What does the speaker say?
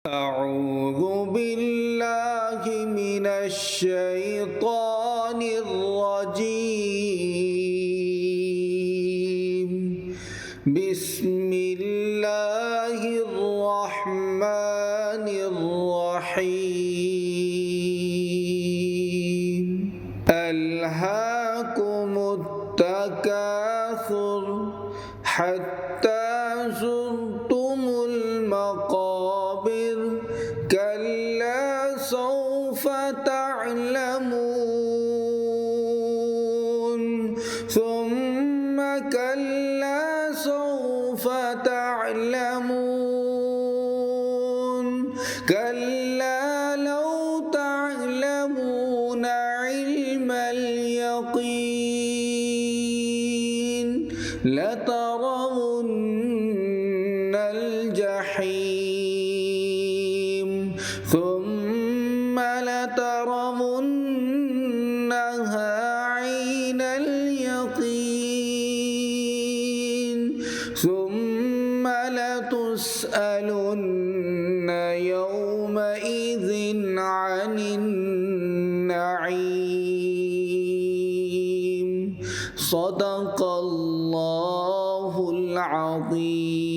أعوذ بالله من الشيطان الرجيم. بسم الله الرحمن الرحيم. ألهاكم التكاثر حتى زرتم المقابر كلا سوف تعلمون ثم كلا سوف تعلمون كلا لو تعلمون علم اليقين لترون الجحيم ثم لترونها عين اليقين ثم لتسألن يومئذ عن النعيم. صدق الله العظيم.